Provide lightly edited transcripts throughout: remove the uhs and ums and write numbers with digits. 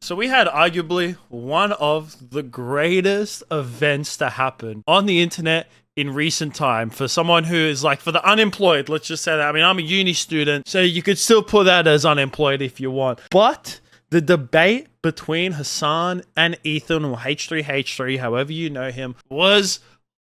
So we had arguably one of the greatest events to happen on the internet in recent time for someone who is like, for the unemployed, let's just say that. I mean, I'm a uni student, so you could still put that as unemployed if you want. But the debate between Hasan and Ethan, or H3H3, however you know him, was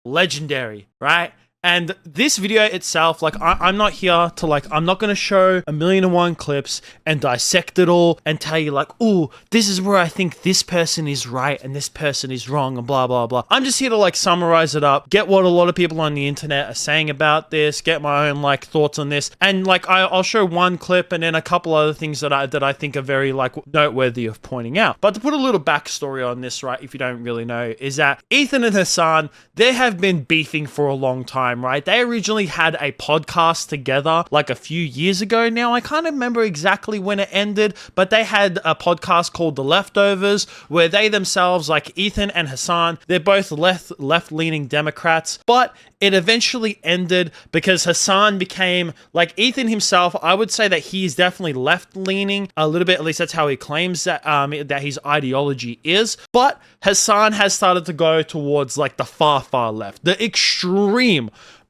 legendary, right? And this video itself, like, I'm not here to, like, I'm not going to show 1,000,001 clips and dissect it all and tell you, like, oh, this is where I think this person is right and this person is wrong and blah, blah, blah. I'm just here to, like, summarize it up, get what a lot of people on the internet are saying about this, get my own, like, thoughts on this. And, like, I'll show one clip and then a couple other things that I think are very, like, noteworthy of pointing out. But to put a little backstory on this, right, if you don't really know, is that Ethan and Hasan, they have been beefing for a long time. Right? They originally had a podcast together like a few years ago now. I can't remember exactly when it ended, but they had a podcast called The Leftovers where they themselves, like Ethan and Hasan, they're both left-leaning Democrats, but it eventually ended because Hasan became, like Ethan himself, I would say that he is definitely left-leaning a little bit, at least that's how he claims that that his ideology is, but Hasan has started to go towards like the far left, the extreme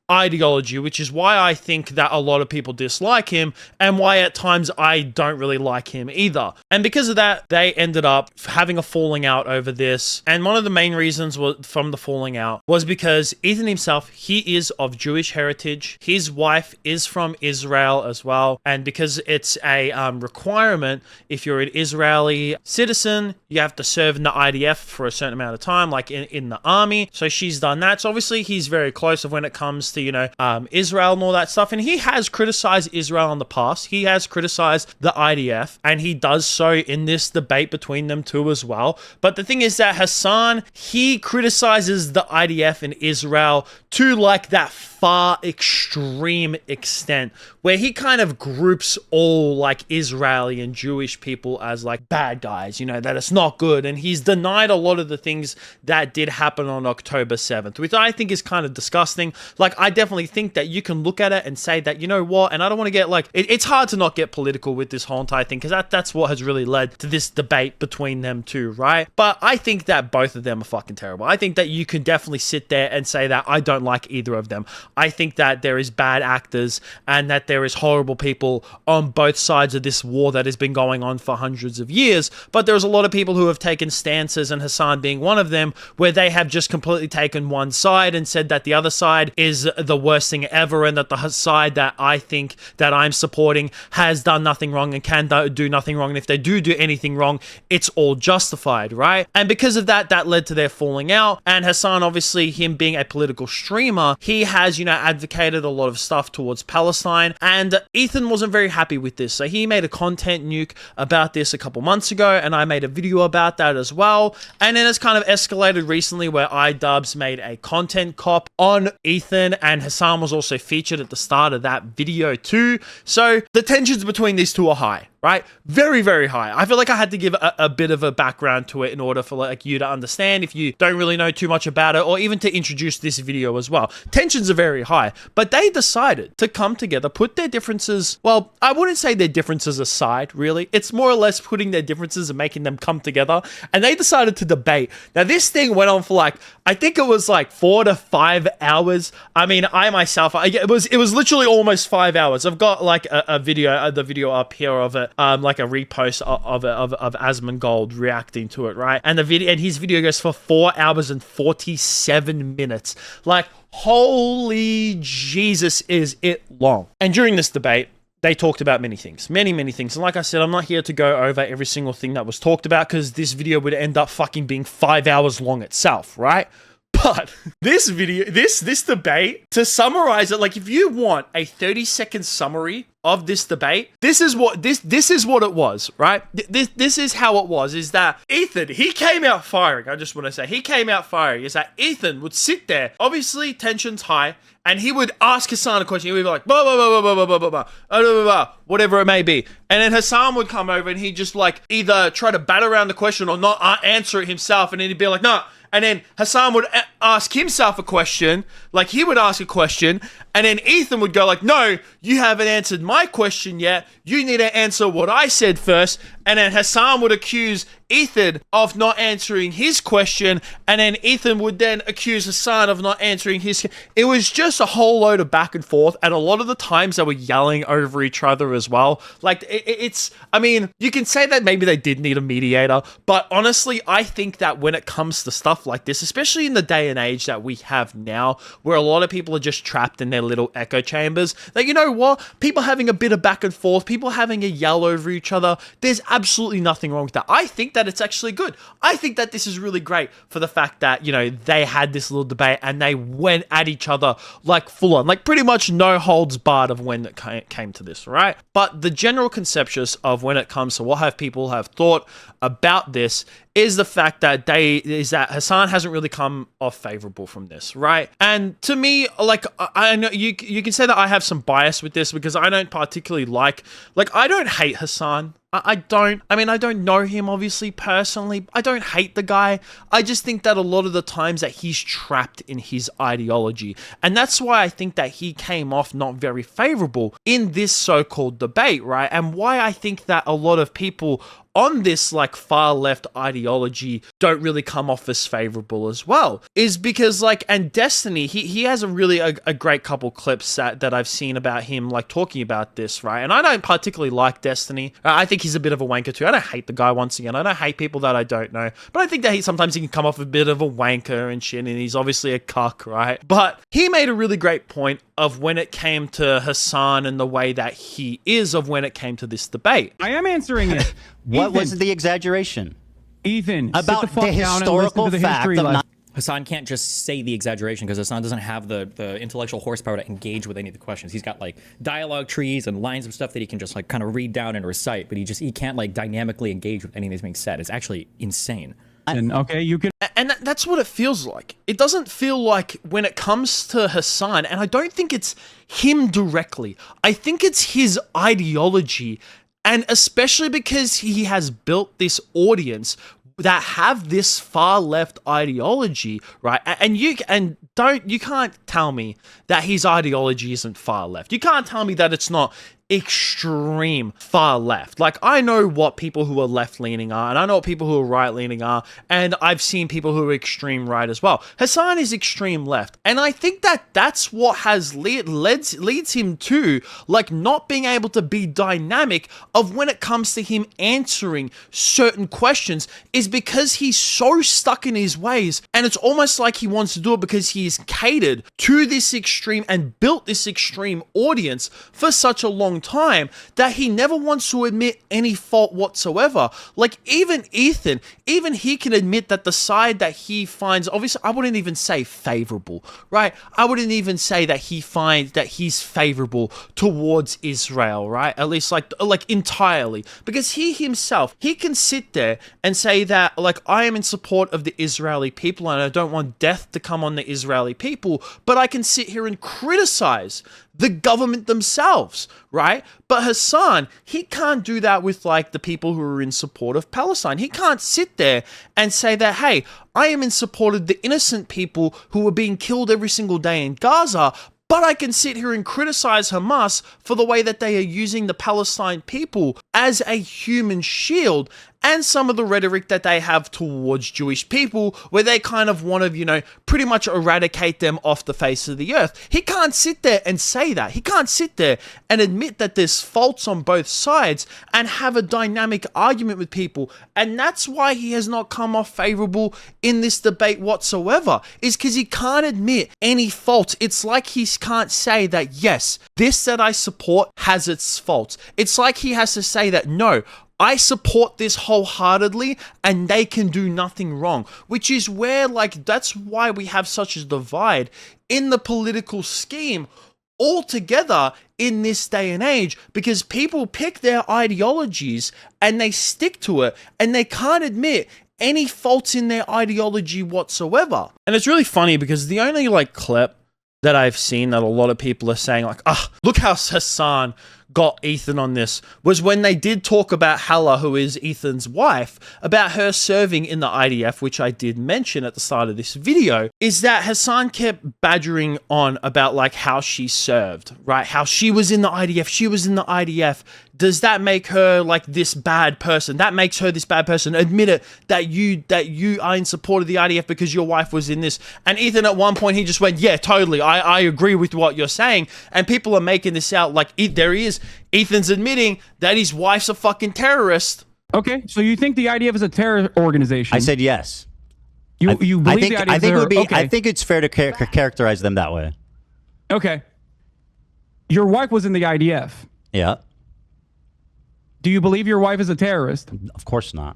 ideology, which is why I think that a lot of people dislike him and why at times I don't really like him either. And because of that, they ended up having a falling out over this. And one of the main reasons from the falling out was because Ethan himself, he is of Jewish heritage. His wife is from Israel as well. And because it's a requirement, if you're an Israeli citizen, you have to serve in the IDF for a certain amount of time, like in the army. So she's done that. So obviously he's very close when it comes to, you know, Israel and all that stuff. And he has criticized Israel in the past. He has criticized the IDF, and he does so in this debate between them two as well. But the thing is that Hasan, he criticizes the IDF in Israel to like that far extreme extent where he kind of groups all like Israeli and Jewish people as like bad guys, you know, that it's not good. And he's denied a lot of the things that did happen on October 7th, which I think is kind of disgusting. Like, I definitely think that you can look at it and say that, you know what, and I don't want to get like, it's hard to not get political with this whole entire thing because that's what has really led to this debate between them two, right? But I think that both of them are fucking terrible. I think that you can definitely sit there and say that I don't like either of them. I think that there is bad actors and that there is horrible people on both sides of this war that has been going on for hundreds of years. But there's a lot of people who have taken stances, and Hasan being one of them, where they have just completely taken one side and said that the other side is the worst thing ever and that the side that I think that I'm supporting has done nothing wrong and can do nothing wrong. And if they do anything wrong, it's all justified, right? And because of that, that led to their falling out. And Hasan, obviously, him being a political streamer, he has, you know, advocated a lot of stuff towards Palestine, and Ethan wasn't very happy with this. So he made a content nuke about this a couple months ago, and I made a video about that as well. And then it's kind of escalated recently where iDubbbz made a content cop on Ethan, and Hasan was also featured at the start of that video too. So the tensions between these two are high, right? Very, very high. I feel like I had to give a bit of a background to it in order for like you to understand if you don't really know too much about it, or even to introduce this video as well. Tensions are very high, but they decided to come together, put their differences, well, I wouldn't say their differences aside, really. It's more or less putting their differences and making them come together, and they decided to debate. Now, this thing went on for like, I think it was like 4 to 5 hours. I mean, I myself, it was literally almost 5 hours. I've got like a video, the video up here of it, like a repost of Asmongold reacting to it, right? And his video goes for 4 hours and 47 minutes. Like, holy Jesus, is it long. And during this debate, they talked about many things. Many things. And like I said, I'm not here to go over every single thing that was talked about because this video would end up fucking being 5 hours long itself, right? But this video, this debate, to summarize it, like if you want a 30-second summary of this debate, this is what it was, right? This is how it was, is that Ethan, he came out firing. I just want to say, he came out firing, is that Ethan would sit there, obviously tensions high, and he would ask Hasan a question. He would be like, blah, blah, blah, blah, blah, blah, blah, blah, blah, blah, blah, whatever it may be. And then Hasan would come over and he'd just like either try to bat around the question or not answer it himself. And then he'd be like, no. And then Hasan would ask himself a question, like he would ask a question, and then Ethan would go like, no, you haven't answered my question yet. You need to answer what I said first. and then Hasan would accuse Ethan of not answering his question, and then Ethan would then accuse Hasan of not answering his. It was just a whole load of back and forth, and a lot of the times they were yelling over each other as well. Like, it's, I mean, you can say that maybe they did need a mediator, but honestly, I think that when it comes to stuff like this, especially in the day and age that we have now, where a lot of people are just trapped in their little echo chambers, that, you know what, people having a bit of back and forth, people having a yell over each other, there's absolutely nothing wrong with that. I think that it's actually good. I think that this is really great for the fact that, you know, they had this little debate and they went at each other like full on, like pretty much no holds barred of when it came to this, right? But the general consensus of when it comes to what have people have thought about this is the fact that Hasan hasn't really come off favorable from this, right? And to me, like, I know you can say that I have some bias with this because I don't particularly like I don't hate Hasan. I don't know him obviously personally. I don't hate the guy. I just think that a lot of the times that he's trapped in his ideology. And that's why I think that he came off not very favorable in this so-called debate, right? And why I think that a lot of people on this like far left ideology don't really come off as favorable as well is because like, and Destiny, he has a great couple clips that I've seen about him like talking about this, right? And I don't particularly like Destiny. I think he's a bit of a wanker too. I don't hate the guy, once again. I don't hate people that I don't know, but I think that sometimes he can come off a bit of a wanker and shit, and he's obviously a cuck, right? But he made a really great point of when it came to Hasan and the way that he is of when it came to this debate. I am answering it. What was the exaggeration? Ethan, about the historical fact of Hasan can't just say the exaggeration because Hasan doesn't have the intellectual horsepower to engage with any of the questions. He's got like dialogue trees and lines of stuff that he can just like kind of read down and recite, but he can't like dynamically engage with anything that's being said. It's actually insane. And okay, you can. And that's what it feels like. It doesn't feel like when it comes to Hasan, and I don't think it's him directly. I think it's his ideology, and especially because he has built this audience that have this far left ideology, right? And you can't tell me that his ideology isn't far left. You can't tell me that it's not extreme far left. Like, I know what people who are left-leaning are, and I know what people who are right-leaning are, and I've seen people who are extreme right as well. Hasan is extreme left, and I think that that's what has leads him to, like, not being able to be dynamic of when it comes to him answering certain questions, is because he's so stuck in his ways, and it's almost like he wants to do it because he's catered to this extreme and built this extreme audience for such a long time that he never wants to admit any fault whatsoever. Like, even Ethan, even he can admit that the side that he finds, obviously I wouldn't even say favorable, right? I wouldn't even say that he finds that he's favorable towards Israel, right? At least like entirely, because he himself, he can sit there and say that, like, I am in support of the Israeli people and I don't want death to come on the Israeli people, but I can sit here and criticize the government themselves, right? But Hasan, he can't do that with like the people who are in support of Palestine. He can't sit there and say that, hey, I am in support of the innocent people who are being killed every single day in Gaza, but I can sit here and criticize Hamas for the way that they are using the Palestine people as a human shield, and some of the rhetoric that they have towards Jewish people, where they kind of want to, you know, pretty much eradicate them off the face of the earth. He can't sit there and say that. He can't sit there and admit that there's faults on both sides and have a dynamic argument with people. And that's why he has not come off favorable in this debate whatsoever, is because he can't admit any faults. It's like he can't say that, yes, this that I support has its faults. It's like he has to say that, no, I support this wholeheartedly and they can do nothing wrong, which is where, like, that's why we have such a divide in the political scheme altogether in this day and age, because people pick their ideologies and they stick to it and they can't admit any faults in their ideology whatsoever. And it's really funny because the only, like, clip that I've seen that a lot of people are saying, like, look how Hasan got Ethan on this was when they did talk about Hala, who is Ethan's wife, about her serving in the IDF, which I did mention at the start of this video, is that Hasan kept badgering on about like how she served, right? How she was in the IDF, she was in the IDF. Does that make her like this bad person? That makes her this bad person. Admit it, that you are in support of the IDF because your wife was in this. And Ethan at one point, he just went, yeah, totally. I agree with what you're saying. And people are making this out like there he is. Ethan's admitting that his wife's a fucking terrorist. Okay, so you think the IDF is a terror organization? I said yes. You believe the IDF I think it would be. okay. I think it's fair to characterize them that way. Okay. Your wife was in the IDF. Yeah. Do you believe your wife is a terrorist? Of course not.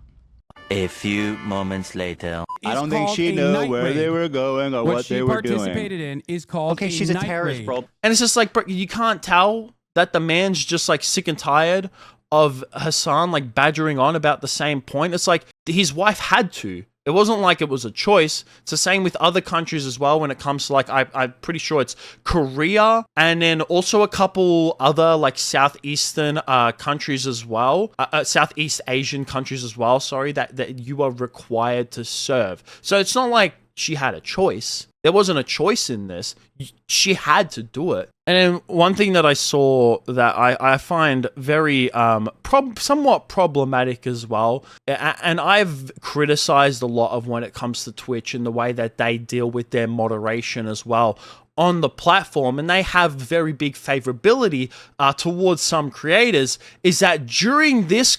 A few moments later. I don't think she knew where they were going or what they were doing. What she participated in is called Okay, she's a terrorist, raid. bro. And it's just like, bro, you can't tell that the man's just like sick and tired of Hasan like badgering on about the same point. It's like his wife had to. It wasn't like it was a choice. It's the same with other countries as well when it comes to like, I'm pretty sure it's Korea and then also a couple other like Southeastern countries as well. Southeast Asian countries as well, sorry, that you are required to serve. So it's not like she had a choice. There wasn't a choice in this. She had to do it. And then one thing that I saw that I find very somewhat problematic as well, and I've criticized a lot of when it comes to Twitch and the way that they deal with their moderation as well on the platform, and they have very big favorability towards some creators, is that during this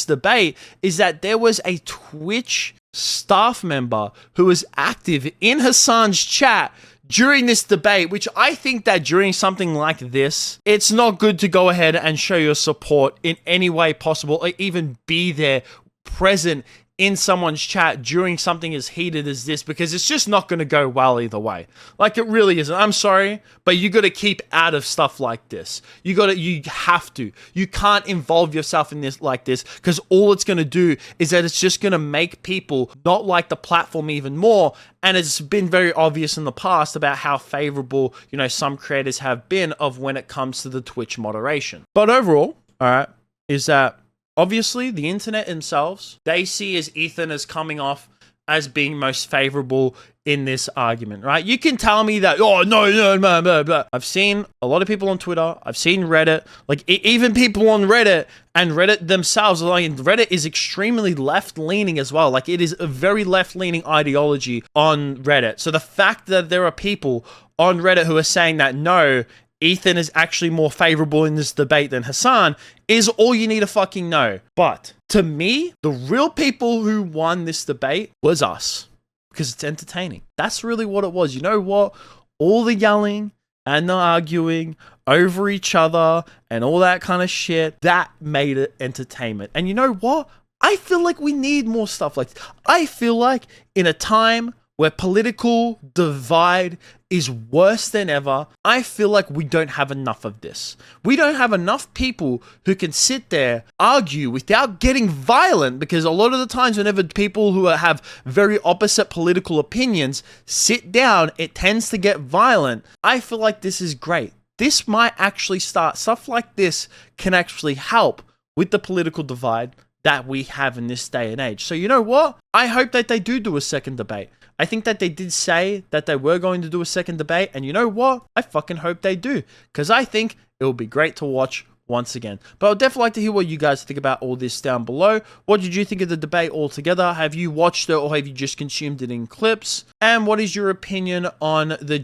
debate, is that there was a Twitch staff member who was active in Hasan's chat during this debate, which I think that during something like this, it's not good to go ahead and show your support in any way possible, or even be there present in someone's chat during something as heated as this, because it's just not going to go well either way. Like, it really isn't. I'm sorry, but you got to keep out of stuff like this. You have to. You can't involve yourself in this like this, because all it's going to do is that it's just going to make people not like the platform even more. And it's been very obvious in the past about how favorable, some creators have been of when it comes to the Twitch moderation. But overall, all right, is that obviously the internet themselves, they see as Ethan as coming off as being most favorable in this argument, right? You can tell me that, oh, no, blah, blah, blah. I've seen a lot of people on Twitter. I've seen Reddit, like even people on Reddit, and Reddit themselves, like Reddit is extremely left-leaning as well. Like, it is a very left-leaning ideology on Reddit. So the fact that there are people on Reddit who are saying that, no, Ethan is actually more favorable in this debate than Hasan is all you need to fucking know. But to me, the real people who won this debate was us, because it's entertaining. That's really what it was. You know what? All the yelling and the arguing over each other and all that kind of shit, that made it entertainment. And you know what? I feel like we need more stuff like this. I feel like in a time where political divide is worse than ever, I feel like we don't have enough of this. We don't have enough people who can sit there, argue without getting violent, because a lot of the times whenever people who have very opposite political opinions sit down, it tends to get violent. I feel like this is great. This might actually start, stuff like this can actually help with the political divide that we have in this day and age. So you know what? I hope that they do a second debate. I think that they did say that they were going to do a second debate, and you know what? I fucking hope they do, because I think it will be great to watch once again. But I'd definitely like to hear what you guys think about all this down below. What did you think of the debate altogether? Have you watched it, or have you just consumed it in clips? And what is your opinion on the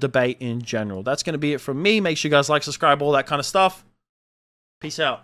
debate in general? That's going to be it from me. Make sure you guys like, subscribe, all that kind of stuff. Peace out.